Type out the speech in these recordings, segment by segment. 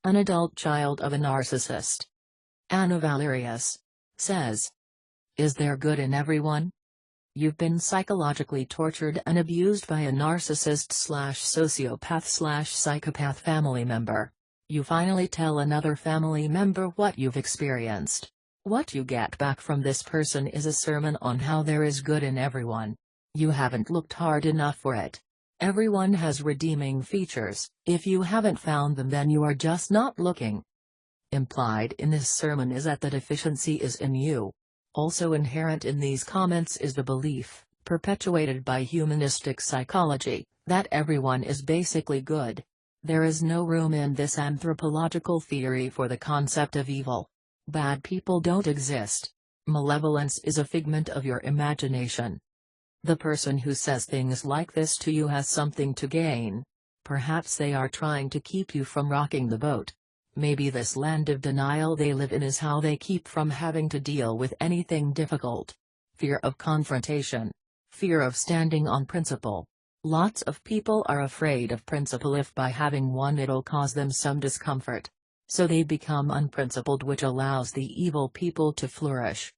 an adult child of a narcissist. Anna Valerius says, "Is there good in everyone? You've been psychologically tortured and abused by a narcissist/sociopath/psychopath family member. You finally tell another family member what you've experienced. What you get back from this person is a sermon on how there is good in everyone. You haven't looked hard enough for it. Everyone has redeeming features. If you haven't found them, then you are just not looking." Implied in this sermon is that the deficiency is in you. Also inherent in these comments is the belief, perpetuated by humanistic psychology, that everyone is basically good. There is no room in this anthropological theory for the concept of evil. Bad people don't exist. Malevolence is a figment of your imagination. The person who says things like this to you has something to gain. Perhaps they are trying to keep you from rocking the boat. Maybe this land of denial they live in is how they keep from having to deal with anything difficult. Fear of confrontation. Fear of standing on principle. Lots of people are afraid of principle if by having one it'll cause them some discomfort. So they become unprincipled, which allows the evil people to flourish.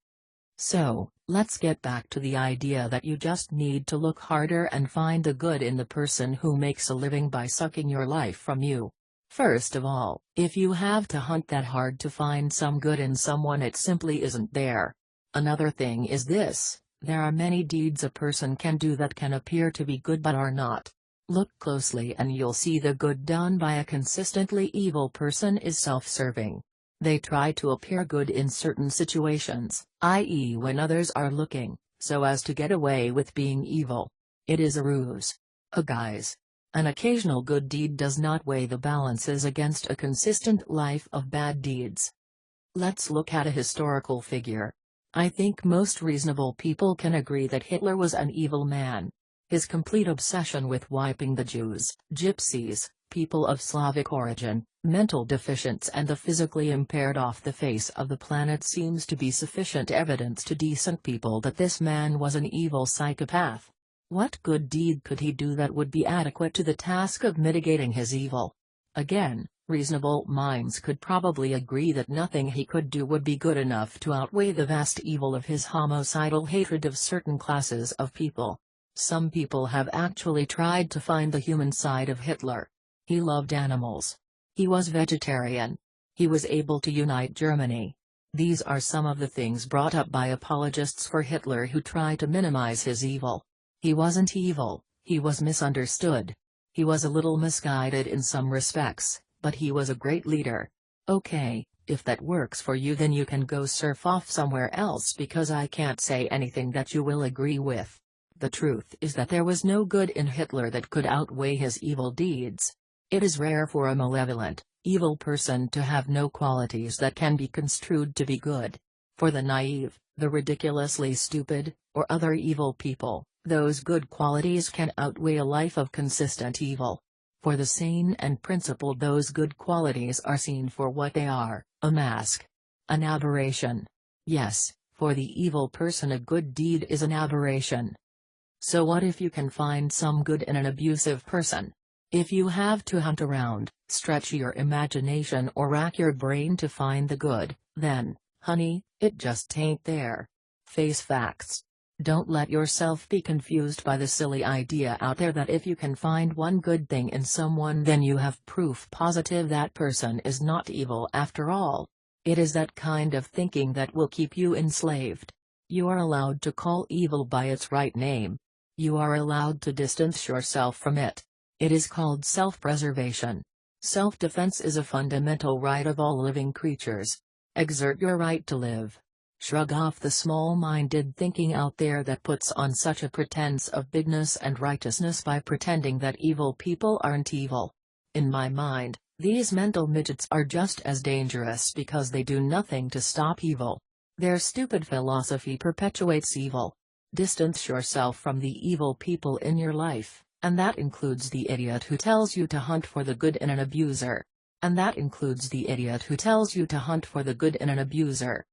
So, let's get back to the idea that you just need to look harder and find the good in the person who makes a living by sucking your life from you. First of all, if you have to hunt that hard to find some good in someone, it simply isn't there. Another thing is this: there are many deeds a person can do that can appear to be good but are not. Look closely and you'll see the good done by a consistently evil person is self-serving. They try to appear good in certain situations, i.e. when others are looking, so as to get away with being evil. It is a ruse. A guise. An occasional good deed does not weigh the balances against a consistent life of bad deeds. Let's look at a historical figure. I think most reasonable people can agree that Hitler was an evil man. His complete obsession with wiping the Jews, Gypsies, people of Slavic origin, mental deficients and the physically impaired off the face of the planet seems to be sufficient evidence to decent people that this man was an evil psychopath. What good deed could he do that would be adequate to the task of mitigating his evil? Again, reasonable minds could probably agree that nothing he could do would be good enough to outweigh the vast evil of his homicidal hatred of certain classes of people. Some people have actually tried to find the human side of Hitler. He loved animals. He was vegetarian. He was able to unite Germany. These are some of the things brought up by apologists for Hitler who try to minimize his evil. He wasn't evil, he was misunderstood. He was a little misguided in some respects, but he was a great leader. Okay, if that works for you, then you can go surf off somewhere else, because I can't say anything that you will agree with. The truth is that there was no good in Hitler that could outweigh his evil deeds. It is rare for a malevolent, evil person to have no qualities that can be construed to be good. For the naive, the ridiculously stupid, or other evil people, those good qualities can outweigh a life of consistent evil. For the sane and principled, those good qualities are seen for what they are, a mask. An aberration. Yes, for the evil person a good deed is an aberration. So what if you can find some good in an abusive person? If you have to hunt around, stretch your imagination or rack your brain to find the good, then, honey, it just ain't there. Face facts. Don't let yourself be confused by the silly idea out there that if you can find one good thing in someone, then you have proof positive that person is not evil after all. It is that kind of thinking that will keep you enslaved. You are allowed to call evil by its right name. You are allowed to distance yourself from it. It is called self-preservation. Self-defense is a fundamental right of all living creatures. Exert your right to live. Shrug off the small-minded thinking out there that puts on such a pretense of bigness and righteousness by pretending that evil people aren't evil. In my mind, these mental midgets are just as dangerous because they do nothing to stop evil. Their stupid philosophy perpetuates evil. Distance yourself from the evil people in your life, and that includes the idiot who tells you to hunt for the good in an abuser. And that includes the idiot who tells you to hunt for the good in an abuser.